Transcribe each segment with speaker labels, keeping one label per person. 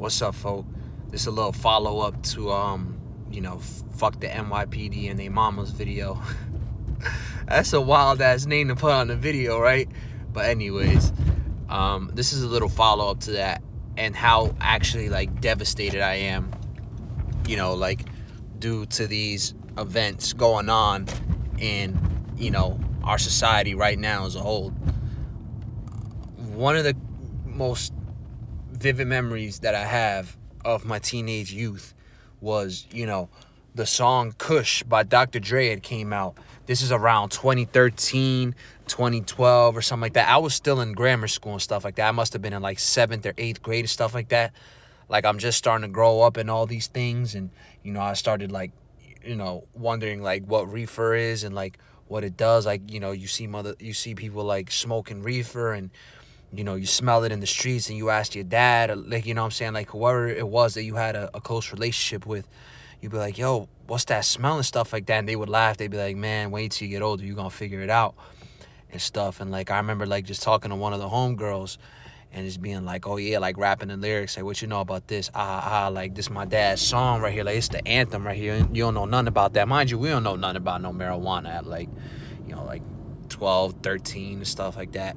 Speaker 1: What's up, folk? This is a little follow-up to, you know, fuck the NYPD and they mamas video. That's a wild-ass name to put on the video, right? But anyways, this is a little follow-up to that and how actually, like, devastated I am, you know, like, due to these events going on in, you know, our society right now as a whole. One of the most vivid memories that I have of my teenage youth was, you know, the song Kush by Dr. Dre had came out. This is around 2013, 2012 or something like that. I was still in grammar school and stuff like that. I must have been in like 7th or 8th grade and stuff like that. Like, I'm just starting to grow up and all these things. And, you know, I started, like, you know, wondering, like, what reefer is and, like, what it does. Like, you know, you see people, like, smoking reefer and, you know, you smell it in the streets and you ask your dad, or, like, you know what I'm saying, like, whoever it was that you had a close relationship with, you'd be like, yo, what's that smell and stuff like that? And they would laugh. They'd be like, man, wait till you get older, you're gonna figure it out and stuff. And, like, I remember, like, just talking to one of the homegirls and just being like, oh, yeah, like, rapping the lyrics, like, what you know about this? Like, this my dad's song right here. Like, it's the anthem right here. You don't know nothing about that. Mind you, we don't know nothing about no marijuana at, like, you know, like, 12, 13 and stuff like that.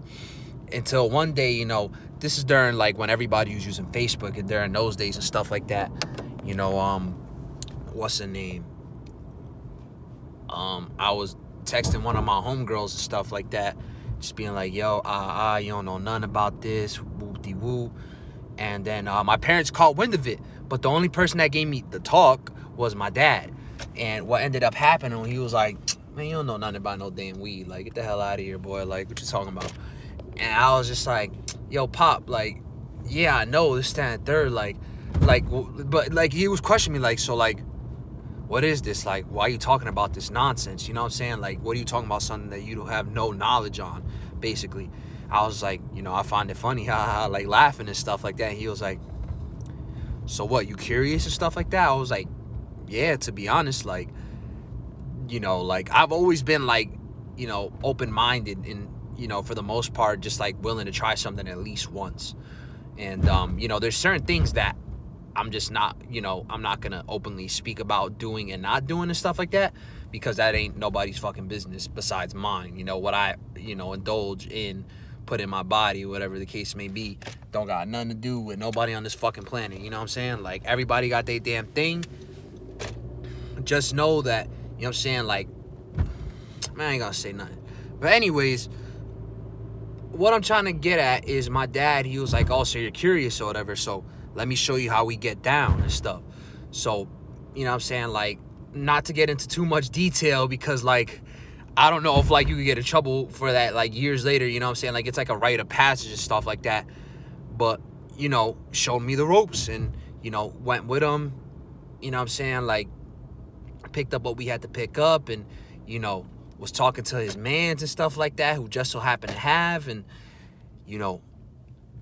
Speaker 1: Until one day, you know, this is during, like, when everybody was using Facebook and during those days and stuff like that. You know, what's the name? I was texting one of my homegirls and stuff like that, just being like, yo, you don't know nothing about this, whoop-de-whoop. And then my parents caught wind of it, but the only person that gave me the talk was my dad. And what ended up happening, he was like, man, you don't know nothing about no damn weed. Like, get the hell out of here, boy. Like, what you talking about? And I was just like, yo, Pop, like, yeah, I know, this, that, and third, like, but, like, he was questioning me, like, so, like, what is this? Like, why are you talking about this nonsense? You know what I'm saying? Like, what are you talking about, something that you don't have no knowledge on, basically? I was like, you know, I find it funny, like, laughing and stuff like that. And he was like, so what, you curious and stuff like that? I was like, yeah, to be honest, like, you know, like, I've always been, like, you know, open-minded and, you know, for the most part, just, like, willing to try something at least once. And, you know, there's certain things that I'm just not, you know, I'm not going to openly speak about doing and not doing and stuff like that, because that ain't nobody's fucking business besides mine. You know, what I, you know, indulge in, put in my body, whatever the case may be, don't got nothing to do with nobody on this fucking planet. You know what I'm saying? Like, everybody got their damn thing. Just know that, you know what I'm saying? Like, man, I ain't gonna say nothing. But anyways, what I'm trying to get at is my dad, he was like, oh, so you're curious or whatever, so let me show you how we get down and stuff. So, you know what I'm saying, like, not to get into too much detail, because, like, I don't know if, like, you could get in trouble for that, like, years later, you know what I'm saying, like, it's like a rite of passage and stuff like that. But, you know, showed me the ropes and, you know, went with him, you know what I'm saying, like, picked up what we had to pick up and, you know, was talking to his mans and stuff like that, who just so happened to have. And, you know,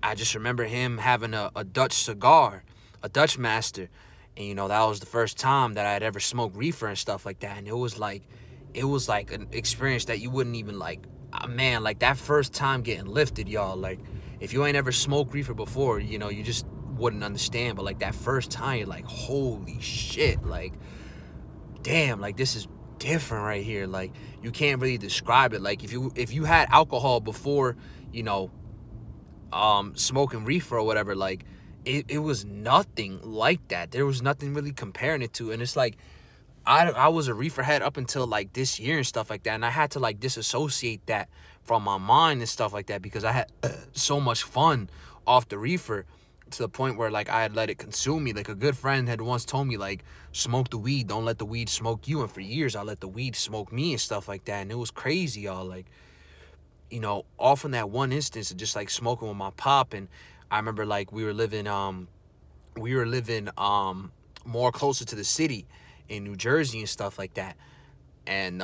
Speaker 1: I just remember him having a Dutch cigar, a Dutch Master. And, you know, that was the first time that I had ever smoked reefer and stuff like that. And it was like an experience that you wouldn't even, like, man, like, that first time getting lifted, y'all, like, if you ain't ever smoked reefer before, you know, you just wouldn't understand. But, like, that first time, you're like, holy shit, like, damn, like, this is different right here. Like, you can't really describe it. Like, if you had alcohol before, you know, smoking reefer or whatever, like, it was nothing like that. There was nothing really comparing it to. And it's like, I was a reefer head up until, like, this year and stuff like that, and I had to, like, disassociate that from my mind and stuff like that, because I had so much fun off the reefer, to the point where, like, I had let it consume me. Like, a good friend had once told me, like, smoke the weed, don't let the weed smoke you. And for years, I let the weed smoke me and stuff like that. And it was crazy, y'all. Like, you know, off in that one instance of just, like, smoking with my pop. And I remember, like, we were living more closer to the city in New Jersey and stuff like that. And,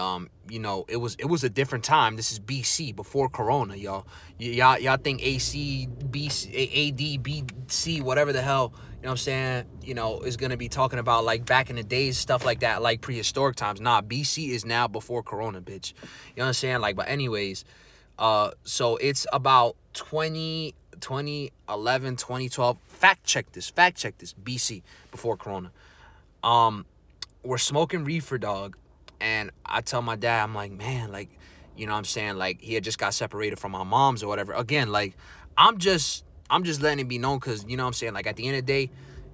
Speaker 1: you know, it was a different time. This is BC, before Corona, y'all. Y'all think AC, BC, AD, BC, whatever the hell, you know what I'm saying, you know, is going to be talking about, like, back in the days, stuff like that, like prehistoric times. Nah, BC is now before Corona, bitch. You know what I'm saying? Like, but anyways, so it's about 20 2011, 2012. Fact check this, BC, before Corona. We're smoking reefer, dog. And I tell my dad, I'm like, man, like, you know what I'm saying? Like, he had just got separated from my mom's or whatever. Again, like, I'm just letting it be known because, you know what I'm saying? Like, at the end of the day,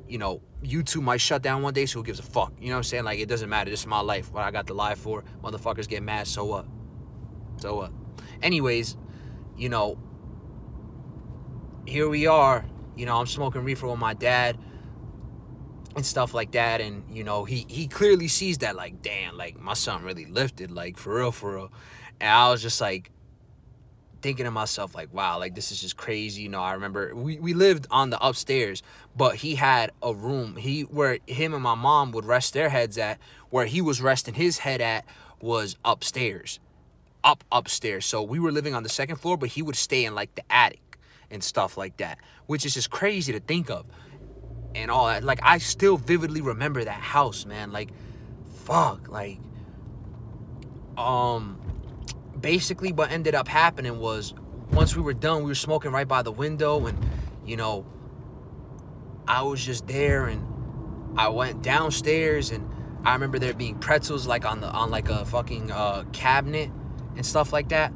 Speaker 1: you know, YouTube might shut down one day, so who gives a fuck? You know what I'm saying? Like, it doesn't matter. This is my life. What I got to lie for. Motherfuckers get mad, so what? So what? Anyways, you know, here we are. You know, I'm smoking reefer with my dad and stuff like that. And, you know, he clearly sees that, like, damn, like, my son really lifted, like, for real, for real. And I was just, like, thinking to myself, like, wow, like, this is just crazy. You know, I remember we lived on the upstairs, but he had a room where him and my mom would rest their heads at. Where he was resting his head at was upstairs, upstairs. So we were living on the second floor, but he would stay in, like, the attic and stuff like that, which is just crazy to think of and all that. Like, I still vividly remember that house, man. Like, fuck, like, basically what ended up happening was once we were done, we were smoking right by the window, and, you know, I was just there, and I went downstairs, and I remember there being pretzels, like, on like a fucking cabinet and stuff like that.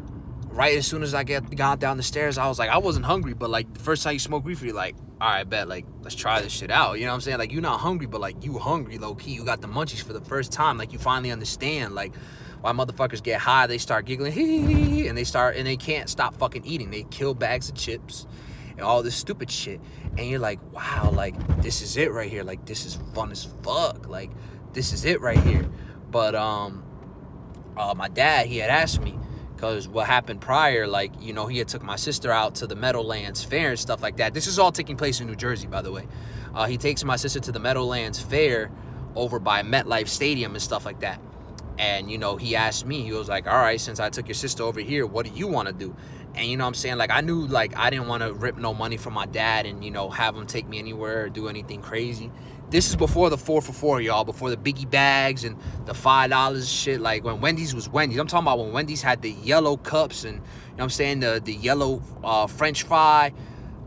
Speaker 1: Right as soon as I got down the stairs, I was like, I wasn't hungry, but, like, the first time you smoke reefer, you're like, all right, bet, like, let's try this shit out. You know what I'm saying? Like, you're not hungry, but, like, you hungry, low-key. You got the munchies for the first time. Like, you finally understand, like, why motherfuckers get high, they start giggling, and they can't stop fucking eating. They kill bags of chips and all this stupid shit. And you're like, wow, like, this is it right here. Like, this is fun as fuck. Like, this is it right here. But, my dad, he had asked me, because what happened prior, like, you know, he had took my sister out to the Meadowlands Fair and stuff like that. This is all taking place in New Jersey, by the way. He takes my sister to the Meadowlands Fair over by MetLife Stadium and stuff like that. And, you know, he asked me, he was like, all right, since I took your sister over here, what do you want to do? And, you know what I'm saying? Like, I knew, like, I didn't want to rip no money from my dad and, you know, have him take me anywhere or do anything crazy. This is before the 4 for 4, y'all, before the Biggie bags and the $5 shit. Like, when Wendy's was Wendy's. I'm talking about when Wendy's had the yellow cups and, you know what I'm saying, the yellow French fry,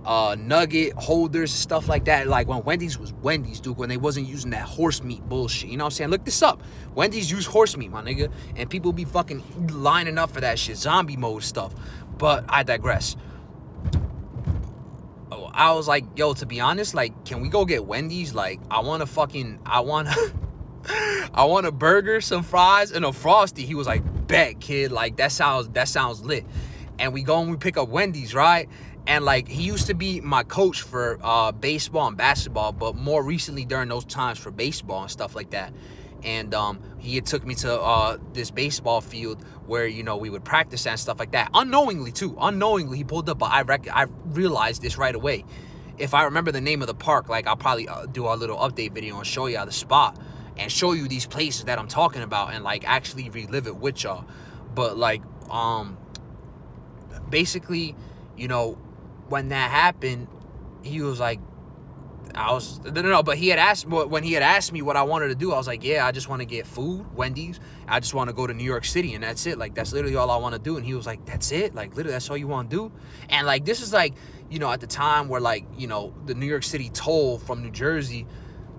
Speaker 1: nugget holders, stuff like that. Like, when Wendy's was Wendy's, dude, when they wasn't using that horse meat bullshit. You know what I'm saying? Look this up. Wendy's use horse meat, my nigga, and people be fucking lining up for that shit, zombie mode stuff. But I digress. I was like, yo, to be honest, like, can we go get Wendy's? Like, I want a burger, some fries, and a Frosty. He was like, bet, kid, like, that sounds lit. And we go and we pick up Wendy's, right? And, like, he used to be my coach for baseball and basketball, but more recently during those times for baseball and stuff like that. And he had took me to this baseball field where, you know, we would practice and stuff like that. Unknowingly, too. Unknowingly, he pulled up, but I realized this right away. If I remember the name of the park, like, I'll probably do a little update video and show y'all the spot and show you these places that I'm talking about and, like, actually relive it with y'all. But, like, basically, you know, when that happened, he was like, but he had asked, when he had asked me what I wanted to do, I was like, yeah, I just want to get food, Wendy's. I just want to go to New York City, and that's it. Like, that's literally all I want to do. And he was like, that's it? Like, literally, that's all you want to do? And, like, this is, like, you know, at the time where, like, you know, the New York City toll from New Jersey,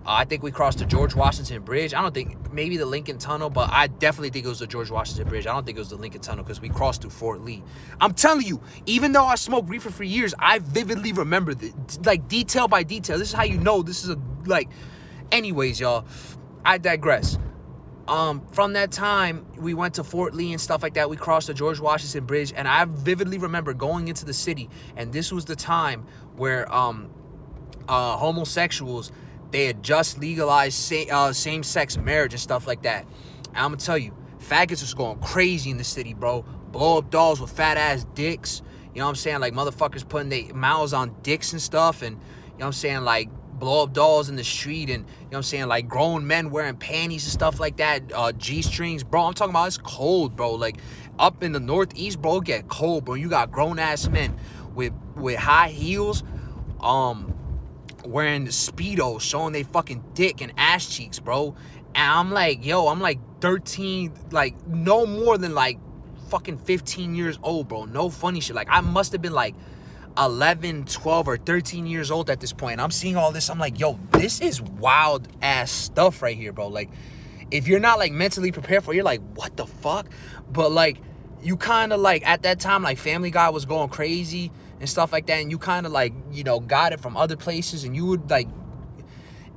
Speaker 1: I think we crossed the George Washington Bridge. I don't think, maybe the Lincoln Tunnel, but I definitely think it was the George Washington Bridge. I don't think it was the Lincoln Tunnel because we crossed through Fort Lee. I'm telling you, even though I smoked reefer for years, I vividly remember this, like, detail by detail. This is how you know this is a, like, anyways, y'all, I digress. From that time, we went to Fort Lee and stuff like that. We crossed the George Washington Bridge, and I vividly remember going into the city, and this was the time where homosexuals, they had just legalized same-sex marriage and stuff like that. And I'm gonna tell you, faggots was going crazy in the city, bro. Blow-up dolls with fat-ass dicks. You know what I'm saying? Like, motherfuckers putting their mouths on dicks and stuff. And, you know what I'm saying? Like, blow-up dolls in the street. And, you know what I'm saying? Like, grown men wearing panties and stuff like that. G-strings. Bro, I'm talking about it's cold, bro. Like, up in the Northeast, bro, it get cold, bro. You got grown-ass men with high heels, wearing Speedos, showing they fucking dick and ass cheeks, bro. And I'm like, yo, I'm like 13, like, no more than, like, fucking 15 years old, bro. No funny shit. Like, I must have been, like, 11, 12, or 13 years old at this point. And I'm seeing all this. I'm like, yo, this is wild ass stuff right here, bro. Like, if you're not like mentally prepared for it, you're like, what the fuck? But like, you kind of like, at that time, like Family Guy was going crazy and stuff like that. And you kind of like, you know, got it from other places, and you would like,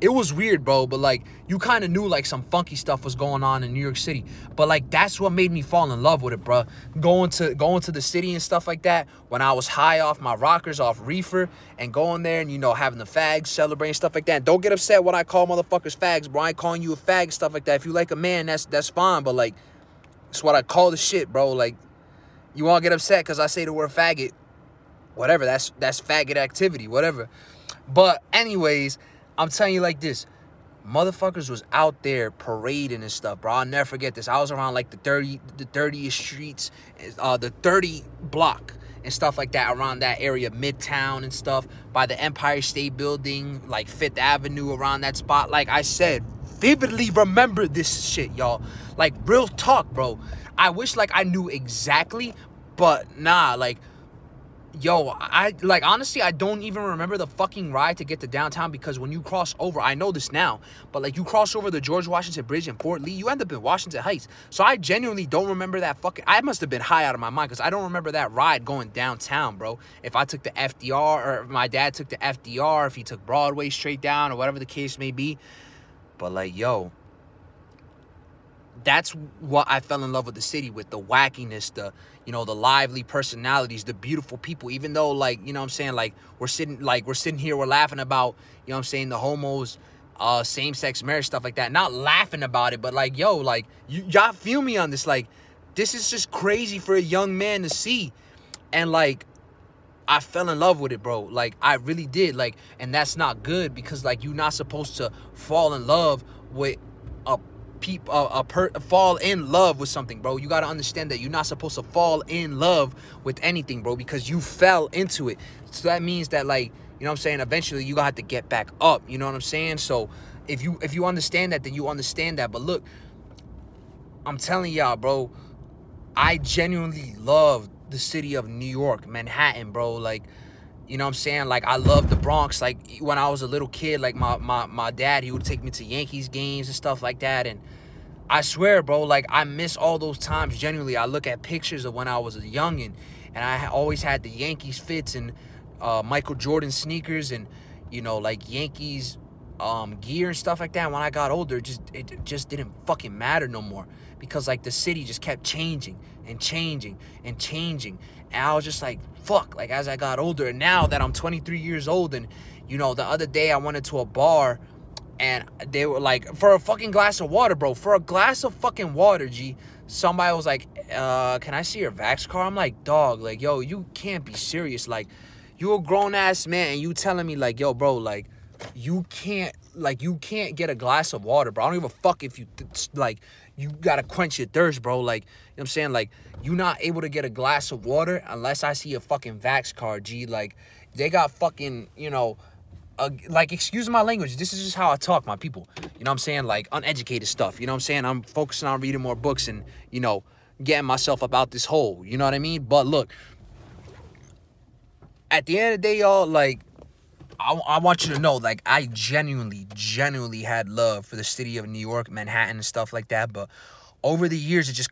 Speaker 1: it was weird, bro, but like, you kind of knew like some funky stuff was going on in New York City. But like, that's what made me fall in love with it, bro. Going to the city and stuff like that, when I was high off my rockers, off reefer, and going there and, you know, having the fags, celebrating stuff like that. And don't get upset when I call motherfuckers fags, bro. I ain't calling you a fag, stuff like that. If you like a man, that's fine, but like, it's what I call the shit, bro. Like, you won't get upset because I say the word faggot. Whatever, that's faggot activity, whatever. But anyways, I'm telling you like this, motherfuckers was out there parading and stuff, bro. I'll never forget this. I was around like the 30th streets, the 30 block and stuff like that, around that area, Midtown and stuff, by the Empire State Building, like 5th Avenue, around that spot. Like I said, vividly remember this shit, y'all. Like, real talk, bro. I wish like I knew exactly, but nah, like, yo, honestly, I don't even remember the fucking ride to get to downtown, because when you cross over, I know this now, but like, you cross over the George Washington Bridge in Port Lee, you end up in Washington Heights. So I genuinely don't remember that fucking, I must have been high out of my mind, because I don't remember that ride going downtown, bro. If I took the FDR, or if my dad took the FDR, if he took Broadway straight down, or whatever the case may be. But like, yo, that's what I fell in love with the city with, the wackiness, the, you know, the lively personalities, the beautiful people. Even though, like, you know what I'm saying, like, we're sitting here, we're laughing about, you know what I'm saying, the homos, same-sex marriage, stuff like that. Not laughing about it, but like, yo, like, y'all feel me on this. Like, this is just crazy for a young man to see. And like, I fell in love with it, bro. Like, I really did. Like, and that's not good, because like, you're not supposed to fall in love with fall in love with something, bro. You got to understand that you're not supposed to fall in love with anything, bro, because you fell into it. So that means that, like, you know what I'm saying, eventually you gonna have to get back up, you know what I'm saying? So if you understand that, then you understand that. But look, I'm telling y'all, bro, I genuinely love the city of New York, Manhattan, bro. Like, you know what I'm saying? Like, I love the Bronx. Like, when I was a little kid, like, my dad, he would take me to Yankees games and stuff like that. And I swear, bro, like, I miss all those times. Genuinely, I look at pictures of when I was a youngin', and I always had the Yankees fits and Michael Jordan sneakers and, you know, like, Yankees gear and stuff like that. When I got older, it just didn't fucking matter no more, because like, the city just kept changing and changing and changing. And I was just like, fuck, like, as I got older. And now that I'm 23 years old, and, you know, the other day I went into a bar, and they were like, for a fucking glass of water, bro, for a glass of fucking water, G, somebody was like, can I see your Vax card? I'm like, dog, like, yo, you can't be serious. Like, you a grown-ass man, and you telling me, like, yo, bro, like, you can't get a glass of water, bro. I don't give a fuck if you, like, you gotta quench your thirst, bro. Like, you know what I'm saying? Like, you not able to get a glass of water unless I see a fucking Vax card, G. Like, they got fucking, you know, like, excuse my language, this is just how I talk, my people. You know what I'm saying? Like, uneducated stuff. You know what I'm saying? I'm focusing on reading more books and, you know, getting myself about this hole. You know what I mean? But look, at the end of the day, y'all, like, I want you to know, like, I genuinely had love for the city of New York, Manhattan, and stuff like that. But over the years, it just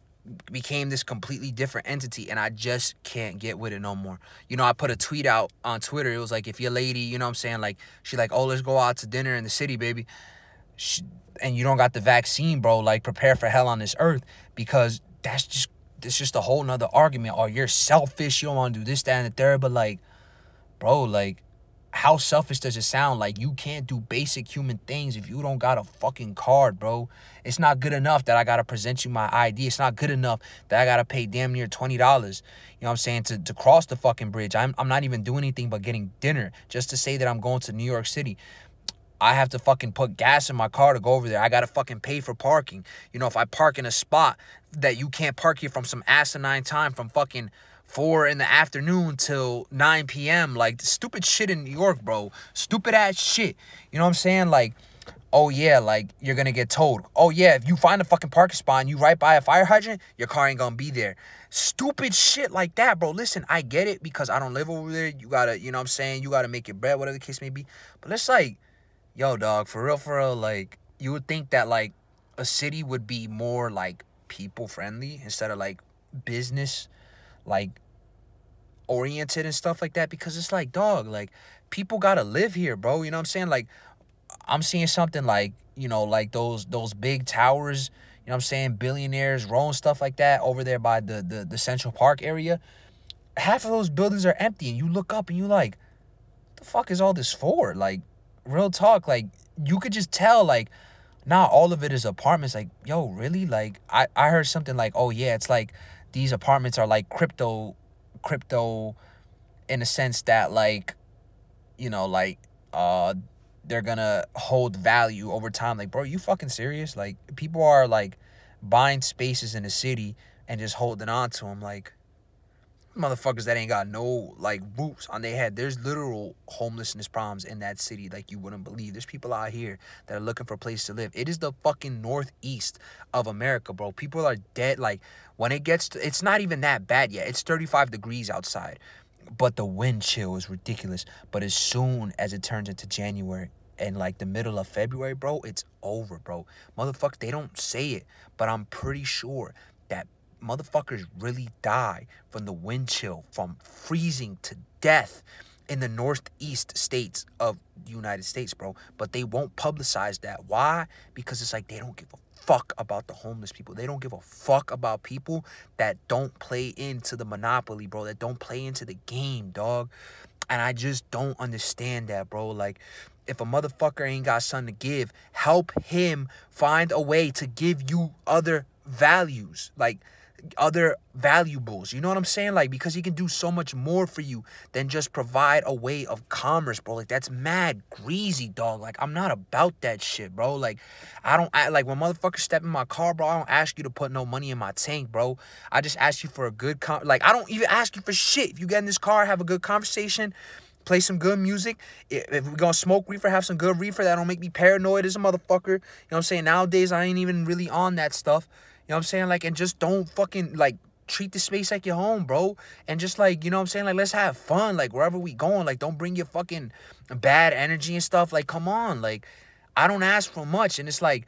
Speaker 1: became this completely different entity, and I just can't get with it no more. You know, I put a tweet out on Twitter. It was like, if your lady, you know what I'm saying, like, she like, oh, let's go out to dinner in the city, baby, and you don't got the vaccine, bro, like, prepare for hell on this earth, because it's just a whole nother argument. Or you're selfish, you don't want to do this, that, and the third. But like, bro, like, how selfish does it sound? Like, you can't do basic human things if you don't got a fucking card, bro. It's not good enough that I got to present you my ID. It's not good enough that I got to pay damn near $20, you know what I'm saying, to cross the fucking bridge. I'm not even doing anything but getting dinner just to say that I'm going to New York City. I have to fucking put gas in my car to go over there. I got to fucking pay for parking. You know, if I park in a spot that you can't park here from some asinine time from fucking 4 in the afternoon till 9 p.m. Like, stupid shit in New York, bro. Stupid ass shit. You know what I'm saying? Like, oh yeah, like you're gonna get towed. Oh yeah, if you find a fucking parking spot and you right by a fire hydrant, your car ain't gonna be there. Stupid shit like that, bro. Listen, I get it because I don't live over there. You gotta, you know what I'm saying? You gotta make your bread, whatever the case may be. But it's like, yo, dog, for real, like, you would think that, like, a city would be more, like, people-friendly instead of, like, business, like, oriented and stuff like that. Because it's like, dog, like, people gotta live here, bro. You know what I'm saying? Like, I'm seeing something like, you know, like those big towers, you know what I'm saying, Billionaires Row and stuff like that over there by the Central Park area. Half of those buildings are empty, and you look up and you like, the fuck is all this for? Like, real talk, like, you could just tell, like, not all of it is apartments. Like, yo, really? Like, I heard something like, oh yeah, it's like these apartments are like crypto in a sense that, like, you know, like, they're gonna hold value over time. Like, bro, you fucking serious? Like, people are like buying spaces in the city and just holding on to them. Like, motherfuckers that ain't got no like roofs on their head. There's literal homelessness problems in that city like you wouldn't believe. There's people out here that are looking for a place to live. It is the fucking northeast of America, bro. People are dead. Like, when it gets to, it's not even that bad yet. It's 35 degrees outside, but the wind chill is ridiculous. But as soon as it turns into January and like the middle of February, bro, it's over, bro. Motherfuckers, they don't say it, but I'm pretty sure that motherfuckers really die from the wind chill, from freezing to death in the northeast states of the United States, bro. But they won't publicize that. Why? Because it's like they don't give a fuck about the homeless people. They don't give a fuck about people that don't play into the monopoly, bro, that don't play into the game, dog. And I just don't understand that, bro. Like, if a motherfucker ain't got something to give, help him find a way to give you other values, like other valuables. You know what I'm saying? Like, because he can do so much more for you than just provide a way of commerce, bro. Like, that's mad greasy, dog. Like, I'm not about that shit, bro. Like, like, when motherfuckers step in my car, bro, I don't ask you to put no money in my tank, bro. I just ask you for a good like, I don't even ask you for shit. If you get in this car, have a good conversation, play some good music. If we're gonna smoke reefer, have some good reefer that don't make me paranoid as a motherfucker. You know what I'm saying? Nowadays, I ain't even really on that stuff. You know what I'm saying? Like, and just don't fucking, like, treat the space like your home, bro. And just, like, you know what I'm saying? Like, let's have fun. Like, wherever we going, like, don't bring your fucking bad energy and stuff. Like, come on. Like, I don't ask for much. And it's like,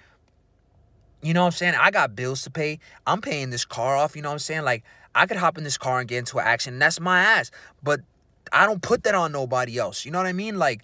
Speaker 1: you know what I'm saying? I got bills to pay. I'm paying this car off. You know what I'm saying? Like, I could hop in this car and get into an accident, and that's my ass. But I don't put that on nobody else. You know what I mean? Like,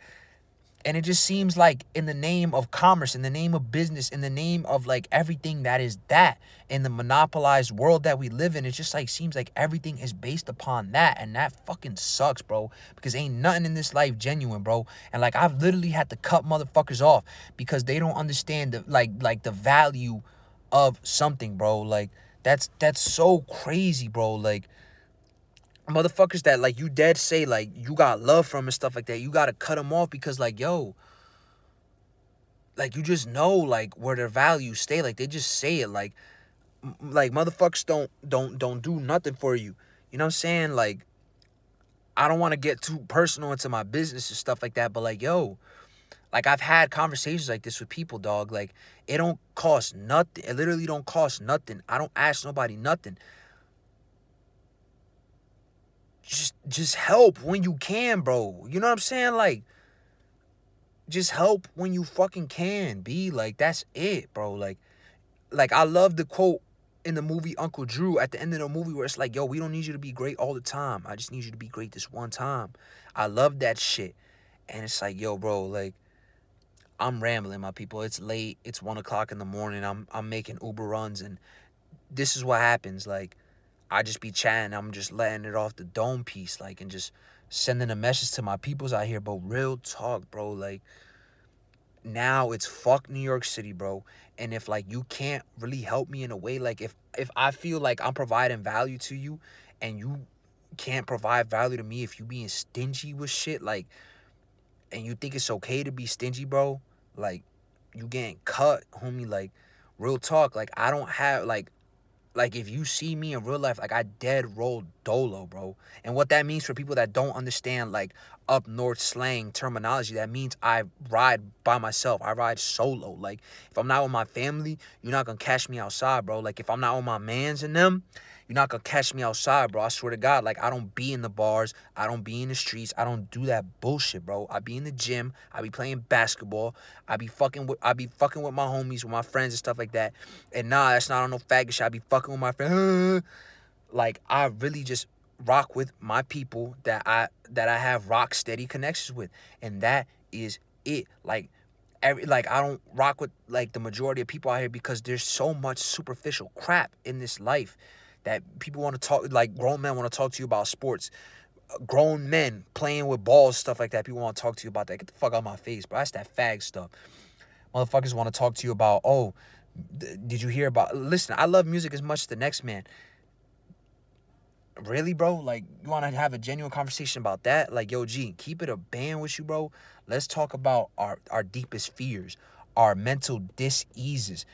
Speaker 1: and it just seems like in the name of commerce, in the name of business, in the name of, like, everything that is that, in the monopolized world that we live in, it just, like, seems like everything is based upon that. And that fucking sucks, bro, because ain't nothing in this life genuine, bro. And, like, I've literally had to cut motherfuckers off because they don't understand the, like the value of something, bro. Like, that's so crazy, bro. Like, motherfuckers that, like, you dead say, like, you got love from and stuff like that, you gotta cut them off because, like, yo, like, you just know, like, where their values stay. Like, they just say it. Like, motherfuckers don't do nothing for you. You know what I'm saying? Like, I don't want to get too personal into my business and stuff like that, but, like, yo, like, I've had conversations like this with people, dog. Like, it don't cost nothing. It literally don't cost nothing. I don't ask nobody nothing. Just help when you can, bro. You know what I'm saying? Like, just help when you fucking can, be like, that's it, bro. Like, I love the quote in the movie Uncle Drew at the end of the movie where it's like, yo, we don't need you to be great all the time. I just need you to be great this one time. I love that shit. And it's like, yo, bro, like, I'm rambling, my people. It's late. It's 1 o'clock in the morning. I'm making Uber runs, and this is what happens. Like, I just be chatting. I'm just letting it off the dome piece, like, and just sending a message to my peoples out here. But real talk, bro, like, now it's fuck New York City, bro. And if, like, you can't really help me in a way, like, if I feel like I'm providing value to you and you can't provide value to me, if you being stingy with shit, like, and you think it's okay to be stingy, bro, like, you getting cut, homie. Like, real talk, like, I don't have, like, like, if you see me in real life, like, I dead roll dolo, bro. And what that means for people that don't understand, like, up north slang terminology, that means I ride by myself. I ride solo. Like, if I'm not with my family, you're not gonna catch me outside, bro. Like, if I'm not with my mans and them, you're not gonna catch me outside, bro. I swear to God, like, I don't be in the bars. I don't be in the streets. I don't do that bullshit, bro. I be in the gym. I be playing basketball. I be fucking with my homies, with my friends and stuff like that. And nah, that's not on no faggot shit. I be fucking with my friends. Like, I really just rock with my people that I have rock steady connections with. And that is it. Like, I don't rock with, like, the majority of people out here because there's so much superficial crap in this life that people want to talk, like, grown men want to talk to you about sports. Grown men playing with balls, stuff like that. People want to talk to you about that. Get the fuck out of my face, bro. That's that fag stuff. Motherfuckers want to talk to you about, oh, did you hear about... Listen, I love music as much as the next man. Really, bro? Like, you want to have a genuine conversation about that? Like, yo, G, keep it a band with you, bro. Let's talk about our deepest fears, our mental dis-eases,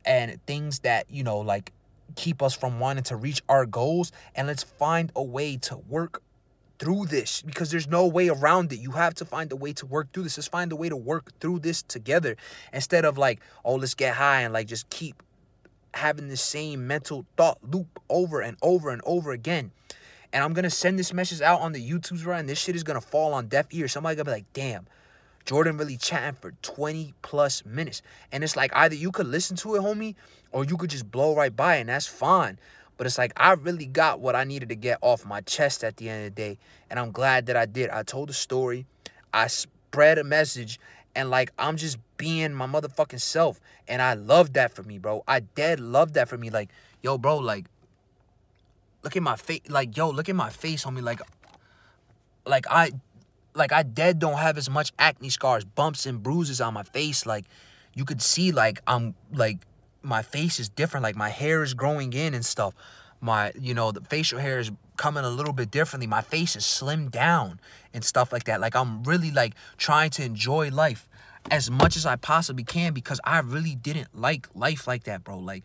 Speaker 1: and things that, you know, like, keep us from wanting to reach our goals. And let's find a way to work through this, because there's no way around it. You have to find a way to work through this. Let's find a way to work through this together, instead of like, oh, let's get high and like just keep having the same mental thought loop over and over and over again. And I'm gonna send this message out on the YouTubes, right? And this shit is gonna fall on deaf ears. Somebody gonna be like, damn, Jordan really chatting for 20 plus minutes. And it's like, either you could listen to it, homie, or you could just blow right by it, and that's fine. But it's like, I really got what I needed to get off my chest at the end of the day. And I'm glad that I did. I told a story. I spread a message. And, like, I'm just being my motherfucking self. And I love that for me, bro. I dead love that for me. Like, yo, bro, like, look at my face. Like, yo, look at my face, homie. Like I dead don't have as much acne scars, bumps, and bruises on my face. Like, you could see, like, I'm, like, my face is different. Like, my hair is growing in and stuff. My, you know, the facial hair is coming a little bit differently. My face is slimmed down and stuff like that. Like, I'm really, like, trying to enjoy life as much as I possibly can, because I really didn't like life like that, bro. Like,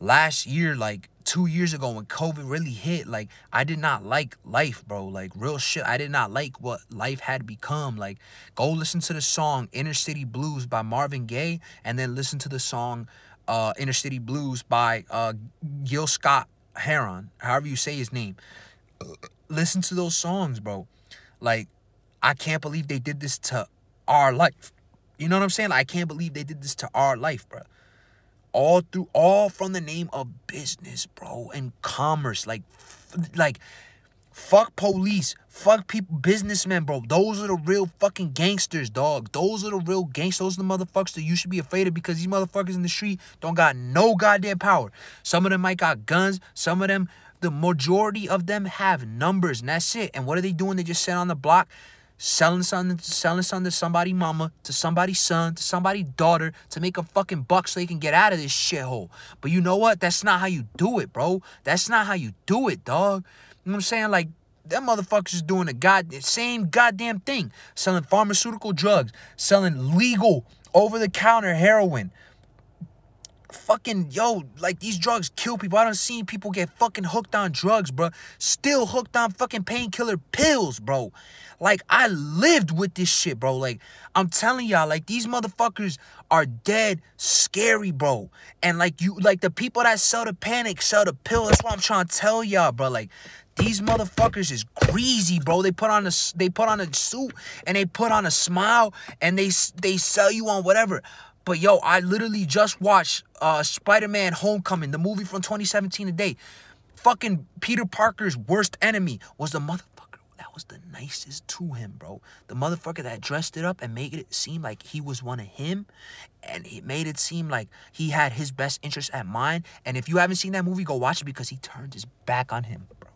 Speaker 1: last year, like 2 years ago when COVID really hit, like, I did not like life, bro. Like, real shit. I did not like what life had become. Like, go listen to the song Inner City Blues by Marvin Gaye, and then listen to the song Inner City Blues by Gil Scott-Heron, however you say his name. Listen to those songs, bro. Like, I can't believe they did this to our life. You know what I'm saying? Like, I can't believe they did this to our life, bro. All from the name of business, bro, and commerce. Like, fuck police, fuck people, businessmen, bro. Those are the real fucking gangsters, dog. Those are the real gangsters. Those are the motherfuckers that you should be afraid of, because these motherfuckers in the street don't got no goddamn power. Some of them might got guns. Some of them, the majority of them, have numbers, and that's it. And what are they doing? They just sit on the block, selling something to somebody's mama, to somebody's son, to somebody's daughter, to make a fucking buck so they can get out of this shithole. But you know what? That's not how you do it, bro. That's not how you do it, dog. You know what I'm saying? Like, them motherfuckers is doing the same goddamn thing. Selling pharmaceutical drugs. Selling legal, over-the-counter heroin. Fucking, yo, like, these drugs kill people. I done seen people get fucking hooked on drugs, bro. Still hooked on fucking painkiller pills, bro. Like, I lived with this shit, bro. Like, I'm telling y'all, like, these motherfuckers are dead scary, bro. And, like, the people that sell the panic, sell the pill. That's what I'm trying to tell y'all, bro. Like, these motherfuckers is greasy, bro. They put on a suit, and they put on a smile, and they sell you on whatever. But, yo, I literally just watched Spider-Man Homecoming, the movie from 2017 today. Fucking Peter Parker's worst enemy was the motherfucker that was the nicest to him, bro. The motherfucker that dressed it up and made it seem like he was one of him. And it made it seem like he had his best interest at mind. And if you haven't seen that movie, go watch it, because he turned his back on him, bro.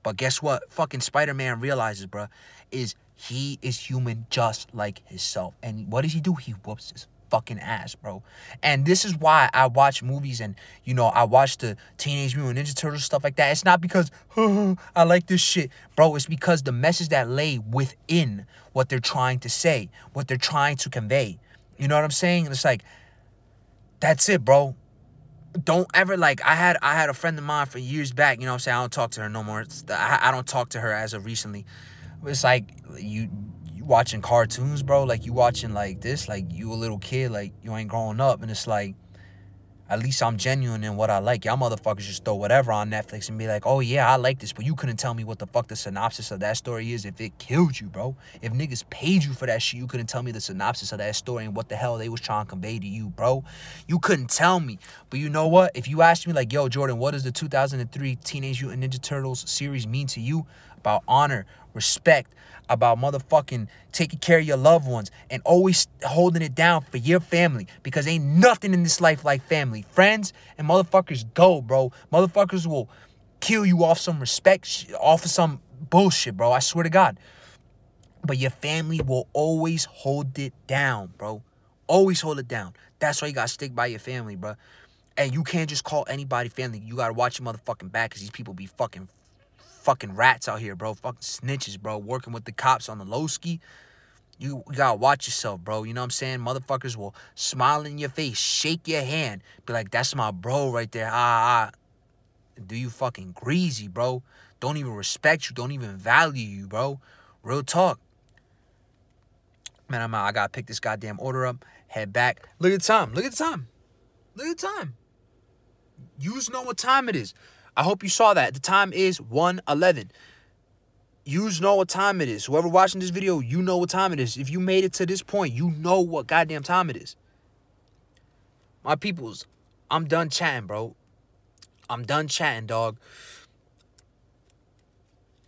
Speaker 1: But guess what? Fucking Spider-Man realizes, bro, is he is human just like himself. And what does he do? He whoops his fucking ass, bro. And this is why I watch movies, and, you know, I watch the Teenage Mutant Ninja Turtles, stuff like that. It's not because I like this shit, bro. It's because the message that lay within what they're trying to say, what they're trying to convey. You know what I'm saying? It's like, that's it, bro. don't ever, like, I had a friend of mine for years back, you know what I'm saying? I don't talk to her no more. I don't talk to her as of recently. It's like, you watching cartoons, bro. Like, you watching, like, this. Like, you a little kid. Like, you ain't growing up. And it's like, at least I'm genuine in what I like. Y'all motherfuckers just throw whatever on Netflix and be like, oh, yeah, I like this. But you couldn't tell me what the fuck the synopsis of that story is if it killed you, bro. If niggas paid you for that shit, you couldn't tell me the synopsis of that story and what the hell they was trying to convey to you, bro. You couldn't tell me. But you know what? If you asked me, like, yo, Jordan, what does the 2003 Teenage Mutant Ninja Turtles series mean to you? About honor, respect, about motherfucking taking care of your loved ones and always holding it down for your family, because ain't nothing in this life like family. Friends and motherfuckers go, bro. Motherfuckers will kill you off some respect, off of some bullshit, bro. I swear to God. But your family will always hold it down, bro. Always hold it down. That's why you gotta stick by your family, bro. And you can't just call anybody family. You gotta watch your motherfucking back, because these people be fucking rats out here, bro. Fucking snitches, bro. Working with the cops on the low ski. You gotta watch yourself, bro. You know what I'm saying? Motherfuckers will smile in your face, shake your hand, be like, that's my bro right there. Do you fucking greasy, bro? Don't even respect you. Don't even value you, bro. Real talk. Man, I'm out. I gotta pick this goddamn order up. Head back. Look at the time. Look at the time. Look at the time. You just know what time it is. I hope you saw that. The time is 1:11. You know what time it is. Whoever watching this video, you know what time it is. If you made it to this point, you know what goddamn time it is. My peoples, I'm done chatting, bro. I'm done chatting, dog.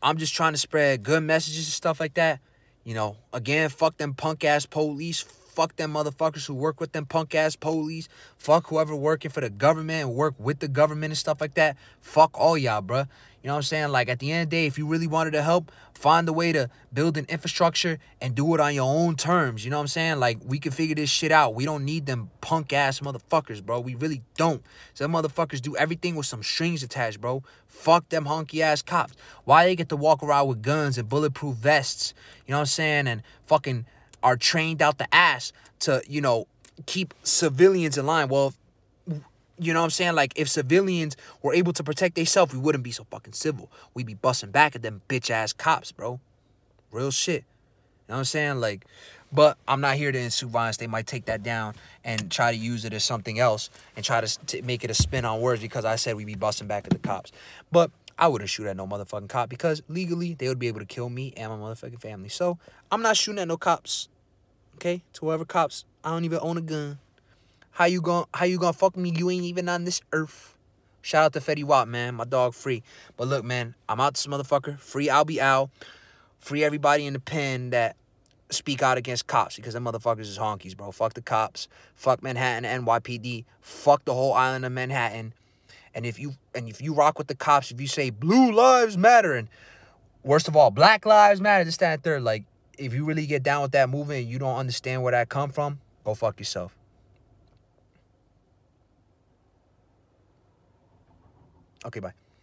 Speaker 1: I'm just trying to spread good messages and stuff like that. You know, again, fuck them punk-ass police. Fuck them motherfuckers who work with them punk-ass police. Fuck whoever working for the government and work with the government and stuff like that. Fuck all y'all, bruh. You know what I'm saying? Like, at the end of the day, if you really wanted to help, find a way to build an infrastructure and do it on your own terms. You know what I'm saying? Like, we can figure this shit out. We don't need them punk-ass motherfuckers, bro. We really don't. Some motherfuckers do everything with some strings attached, bro. Fuck them honky-ass cops. Why they get to walk around with guns and bulletproof vests? You know what I'm saying? And fucking are trained out the ass to, you know, keep civilians in line. Well, you know what I'm saying? Like, if civilians were able to protect themselves, we wouldn't be so fucking civil. We'd be busting back at them bitch-ass cops, bro. Real shit. You know what I'm saying? Like, but I'm not here to ensue violence. They might take that down and try to use it as something else and try to make it a spin on words because I said we'd be busting back at the cops. But I wouldn't shoot at no motherfucking cop because legally they would be able to kill me and my motherfucking family. So I'm not shooting at no cops. Okay? To whoever cops, I don't even own a gun. How you gonna fuck me? You ain't even on this earth. Shout out to Fetty Wap, man. My dog free. But look, man, I'm out this motherfucker. Free Albie Al. Free everybody in the pen that speak out against cops, because them motherfuckers is honkies, bro. Fuck the cops. Fuck Manhattan, NYPD. Fuck the whole island of Manhattan. And if you rock with the cops, if you say blue lives matter, and worst of all, black lives matter, this, that, and third, like, if you really get down with that movement and you don't understand where that come from, go fuck yourself. Okay, bye.